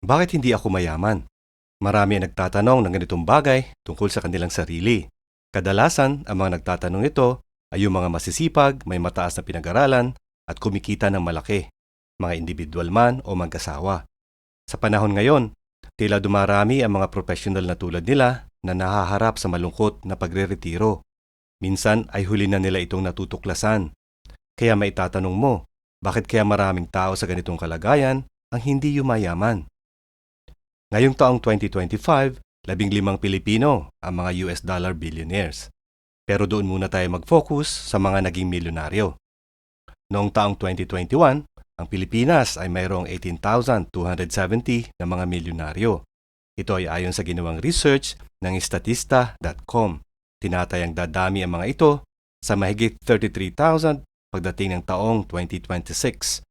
Bakit hindi ako mayaman? Marami ang nagtatanong ng ganitong bagay tungkol sa kanilang sarili. Kadalasan, ang mga nagtatanong ito ay yung mga masisipag, may mataas na pinag-aralan at kumikita ng malaki, mga individual man o mag-asawa. Sa panahon ngayon, tila dumarami ang mga professional na tulad nila na nahaharap sa malungkot na pagre-retiro. Minsan ay huli na nila itong natutuklasan. Kaya maitatanong mo, bakit kaya maraming tao sa ganitong kalagayan ang hindi yumayaman? Ngayong taong 2025, 15 Pilipino ang mga US dollar billionaires. Pero doon muna tayo mag-focus sa mga naging milyonaryo. Noong taong 2021, ang Pilipinas ay mayroong 18,270 na mga milyonaryo. Ito ay ayon sa ginawang research ng Statista.com. Tinatayang dadami ang mga ito sa mahigit 33,000 pagdating ng taong 2026.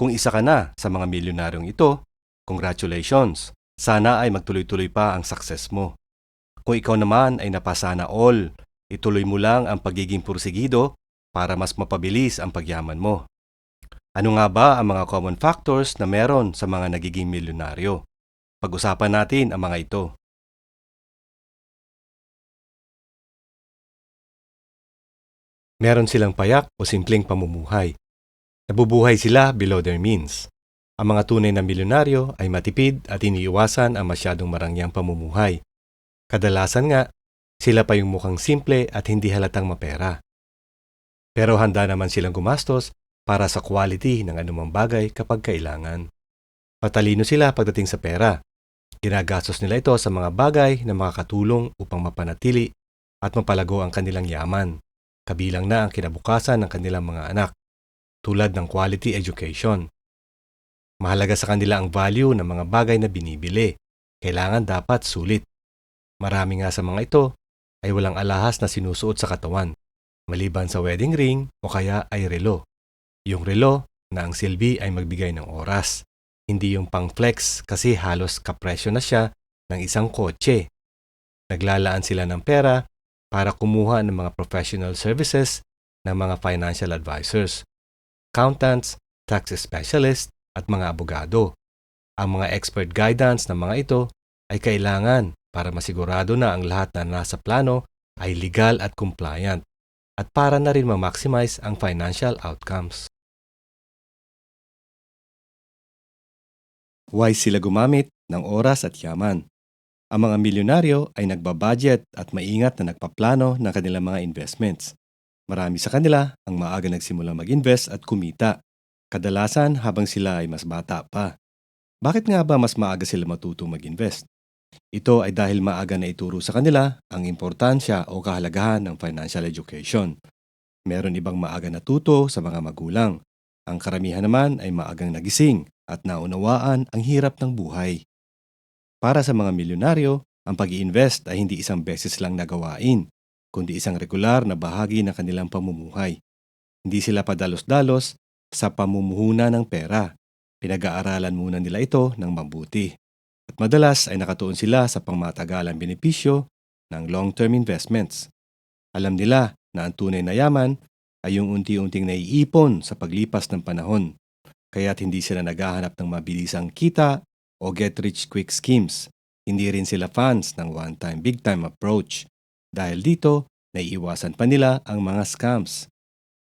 Kung isa ka na sa mga milyonaryong ito, congratulations! Sana ay magtuloy-tuloy pa ang success mo. Kung ikaw naman ay napasana all, ituloy mo lang ang pagiging pursigido para mas mapabilis ang pagyaman mo. Ano nga ba ang mga common factors na meron sa mga nagiging milyonaryo? Pag-usapan natin ang mga ito. Meron silang payak o simpleng pamumuhay. Nabubuhay sila below their means. Ang mga tunay na milyonaryo ay matipid at iniiwasan ang masyadong marangyang pamumuhay. Kadalasan nga, sila pa yung mukhang simple at hindi halatang mapera. Pero handa naman silang gumastos para sa quality ng anumang bagay kapag kailangan. Matalino sila pagdating sa pera. Ginagastos nila ito sa mga bagay na makakatulong upang mapanatili at mapalago ang kanilang yaman, kabilang na ang kinabukasan ng kanilang mga anak, tulad ng quality education. Mahalaga sa kanila ang value ng mga bagay na binibili. Kailangan dapat sulit. Marami nga sa mga ito ay walang alahas na sinusuot sa katawan, maliban sa wedding ring o kaya ay relo. Yung relo na ang silbi ay magbigay ng oras, hindi yung pang-flex kasi halos kapresyo na siya ng isang kotse. Naglalaan sila ng pera para kumuha ng mga professional services ng mga financial advisors, accountants, tax specialists, at mga abogado. Ang mga expert guidance ng mga ito ay kailangan para masigurado na ang lahat na nasa plano ay legal at compliant at para na rin ma-maximize ang financial outcomes. Wise sila gumamit ng oras at yaman. Ang mga milyonaryo ay nagbabudget at maingat na nagpaplano ng kanilang mga investments. Marami sa kanila ang maaga nagsimula mag-invest at kumita, kadalasan habang sila ay mas bata pa. Bakit nga ba mas maaga sila matutong mag-invest? Ito ay dahil maaga na ituro sa kanila ang importansya o kahalagahan ng financial education. Meron ibang maaga natuto sa mga magulang. Ang karamihan naman ay maagang nagising at naunawaan ang hirap ng buhay. Para sa mga milyonaryo, ang pag-iinvest ay hindi isang beses lang na gawain, kundi isang regular na bahagi ng kanilang pamumuhay. Hindi sila padalos-dalos sa pamumuhunan ng pera. Pinag-aaralan muna nila ito ng mabuti. At madalas ay nakatuon sila sa pangmatagalang benepisyo ng long-term investments. Alam nila na ang tunay na yaman ay yung unti-unting naiipon sa paglipas ng panahon. Kaya't hindi sila naghahanap ng mabilisang kita o get-rich-quick schemes. Hindi rin sila fans ng one-time, big-time approach. Dahil dito, naiiwasan pa nila ang mga scams.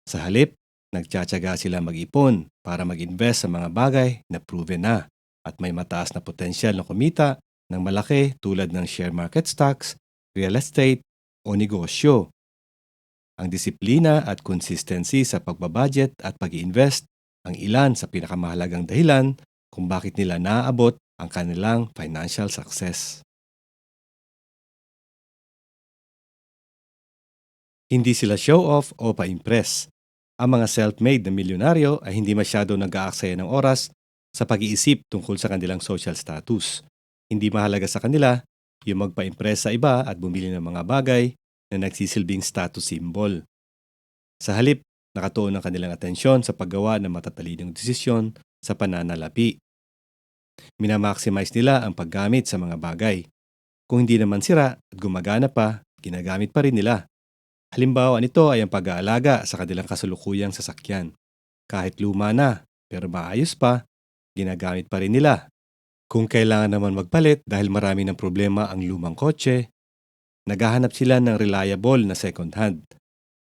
Sa halip, nagtsatsaga sila mag-ipon para mag-invest sa mga bagay na proven na at may mataas na potensyal na kumita ng malaki tulad ng share market stocks, real estate o negosyo. Ang disiplina at consistency sa pagbabudget at pag-iinvest ang ilan sa pinakamahalagang dahilan kung bakit nila naaabot ang kanilang financial success. Hindi sila show-off o pa-impress. Ang mga self-made na milyonaryo ay hindi masyado nag-aaksaya ng oras sa pag-iisip tungkol sa kanilang social status. Hindi mahalaga sa kanila yung magpa-impress sa iba at bumili ng mga bagay na nagsisilbing status symbol. Sa halip, nakatuon ang kanilang atensyon sa paggawa ng matatalinong desisyon sa pananalapi. Minamaximize nila ang paggamit sa mga bagay. Kung hindi naman sira at gumagana pa, ginagamit pa rin nila. Halimbawa nito ay ang pag-aalaga sa kanilang kasalukuyang sasakyan. Kahit luma na, pero maayos pa, ginagamit pa rin nila. Kung kailangan naman magpalit dahil marami ng problema ang lumang kotse, naghahanap sila ng reliable na second hand.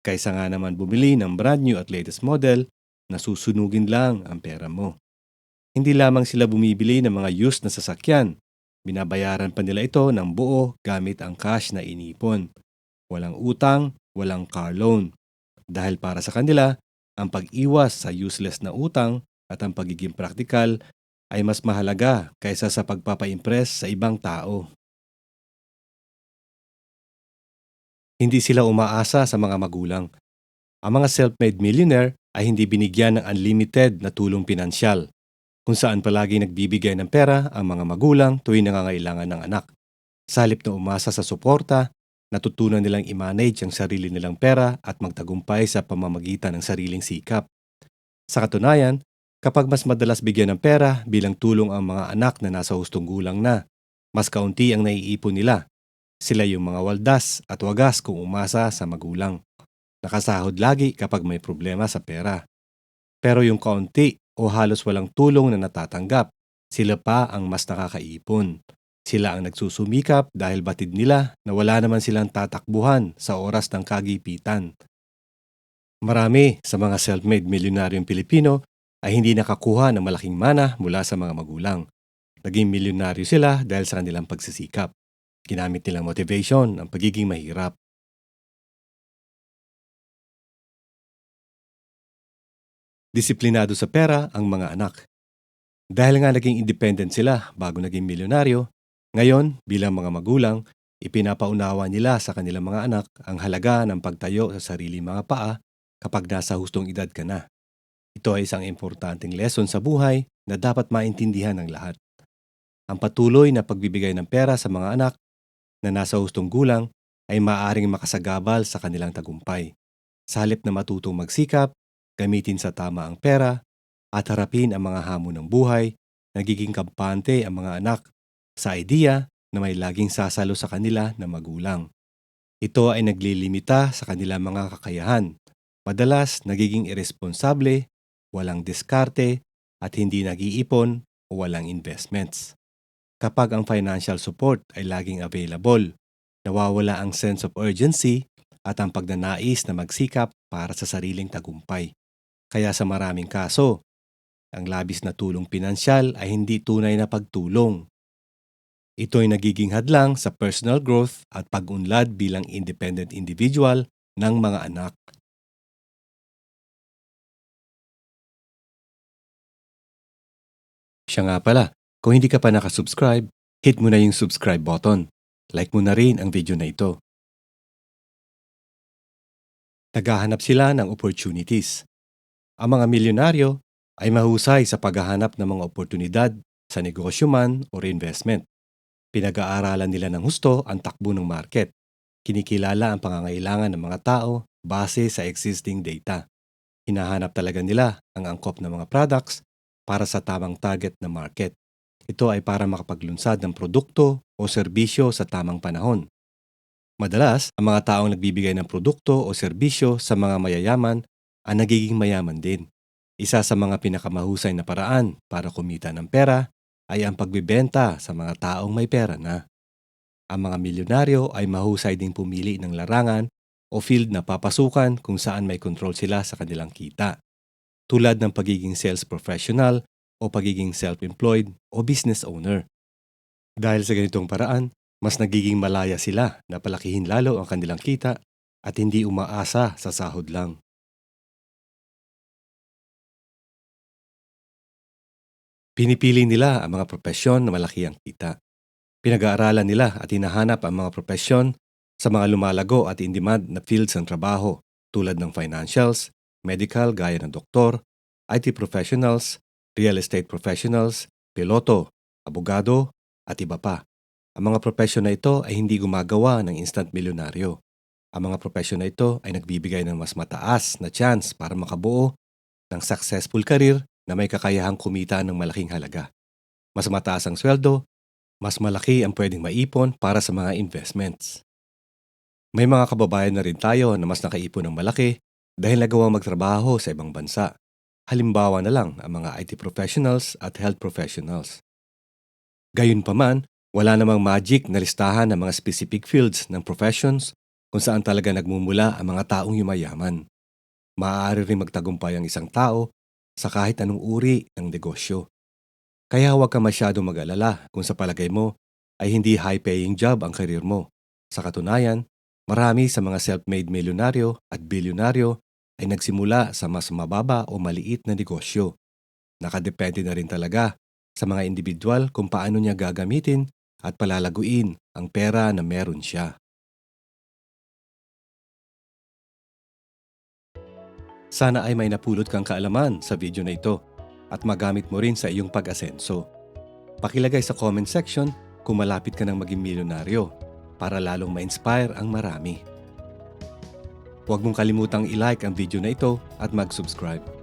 Kaysa nga naman bumili ng brand new at latest model na susunugin lang ang pera mo. Hindi lamang sila bumibili ng mga used na sasakyan. Binabayaran pa nila ito ng buo gamit ang cash na inipon. Walang utang, walang car loan. Dahil para sa kanila, ang pag-iwas sa useless na utang at ang pagiging praktikal ay mas mahalaga kaysa sa pagpapa-impress sa ibang tao. Hindi sila umaasa sa mga magulang. Ang mga self-made millionaire ay hindi binigyan ng unlimited na tulong pinansyal, kung saan palagi nagbibigay ng pera ang mga magulang tuwing nangangailangan ng anak. Sa halip na umasa sa suporta, natutunan nilang i-manage ang sarili nilang pera at magtagumpay sa pamamagitan ng sariling sikap. Sa katunayan, kapag mas madalas bigyan ng pera bilang tulong ang mga anak na nasa hustong gulang na, mas kaunti ang naiipon nila. Sila yung mga waldas at wagas kung umasa sa magulang. Nakasahod lagi kapag may problema sa pera. Pero yung kaunti o halos walang tulong na natatanggap, sila pa ang mas nakakaipon. Sila ang nagsusumikap dahil batid nila na wala naman silang tatakbuhan sa oras ng kagipitan. Marami sa mga self-made milyonaryong Pilipino ay hindi nakakuha ng malaking mana mula sa mga magulang. Naging milyonaryo sila dahil sa kanilang pagsisikap. Ginamit nilang motivation ang pagiging mahirap. Disiplinado sa pera ang mga anak. Dahil nga naging independent sila bago naging milyonaryo, ngayon bilang mga magulang, ipinapaunawa nila sa kanilang mga anak ang halaga ng pagtayo sa sarili mga paa kapag nasa hustong edad ka na. Ito ay isang importanteng lesson sa buhay na dapat maintindihan ng lahat. Ang patuloy na pagbibigay ng pera sa mga anak na nasa hustong gulang ay maaaring makasagabal sa kanilang tagumpay. Sa halip na matutong magsikap, gamitin sa tama ang pera, at harapin ang mga hamon ng buhay, nagiging kampante ang mga anak sa idea na may laging sasalo sa kanila na magulang. Ito ay naglilimita sa kanilang mga kakayahan. Madalas nagiging irresponsable, walang diskarte, at hindi nag-iipon o walang investments. Kapag ang financial support ay laging available, nawawala ang sense of urgency at ang pagnanais na magsikap para sa sariling tagumpay. Kaya sa maraming kaso, ang labis na tulong pinansyal ay hindi tunay na pagtulong. Ito ay nagiging hadlang sa personal growth at pag-unlad bilang independent individual ng mga anak. Siya nga pala, kung hindi ka pa nakasubscribe, hit mo na yung subscribe button. Like mo na rin ang video na ito. Naghahanap sila ng opportunities. Ang mga milyonaryo ay mahusay sa paghahanap ng mga oportunidad sa negosyo man o investment. Pinag-aaralan nila ng husto ang takbo ng market. Kinikilala ang pangangailangan ng mga tao base sa existing data. Hinahanap talaga nila ang angkop ng mga products para sa tamang target na market. Ito ay para makapaglunsad ng produkto o serbisyo sa tamang panahon. Madalas, ang mga taong nagbibigay ng produkto o serbisyo sa mga mayayaman ang nagiging mayaman din. Isa sa mga pinakamahusay na paraan para kumita ng pera ay ang pagbibenta sa mga taong may pera na. Ang mga milyonaryo ay mahusay ding pumili ng larangan o field na papasukan kung saan may control sila sa kanilang kita, tulad ng pagiging sales professional o pagiging self-employed o business owner. Dahil sa ganitong paraan, mas nagiging malaya sila na palakihin lalo ang kanilang kita at hindi umaasa sa sahod lang. Pinipili nila ang mga propesyon na malaki ang kita. Pinag-aaralan nila at hinahanap ang mga propesyon sa mga lumalago at in-demand na fields ng trabaho tulad ng financials, medical gaya ng doktor, IT professionals, real estate professionals, piloto, abogado, at iba pa. Ang mga propesyon na ito ay hindi gumagawa ng instant milyonaryo. Ang mga propesyon na ito ay nagbibigay ng mas mataas na chance para makabuo ng successful career na may kakayahang kumita ng malaking halaga. Mas mataas ang sweldo, mas malaki ang pwedeng maipon para sa mga investments. May mga kababayan na rin tayo na mas nakaipon ng malaki dahil nagawang magtrabaho sa ibang bansa. Halimbawa na lang ang mga IT professionals at health professionals. Gayunpaman, wala namang magic na listahan ng mga specific fields ng professions kung saan talaga nagmumula ang mga taong yumayaman. Maaari rin magtagumpay ang isang tao sa kahit anong uri ng negosyo. Kaya huwag ka masyadong mag-alala kung sa palagay mo ay hindi high-paying job ang career mo. Sa katunayan, marami sa mga self-made milyonaryo at bilyonaryo ay nagsimula sa mas mababa o maliit na negosyo. Nakadepende na rin talaga sa mga individual kung paano niya gagamitin at palalaguin ang pera na meron siya. Sana ay may napulot kang kaalaman sa video na ito at magamit mo rin sa iyong pag-asenso. Pakilagay sa comment section kung malapit ka ng maging milyonaryo para lalong ma-inspire ang marami. Huwag mong kalimutang i-like ang video na ito at mag-subscribe.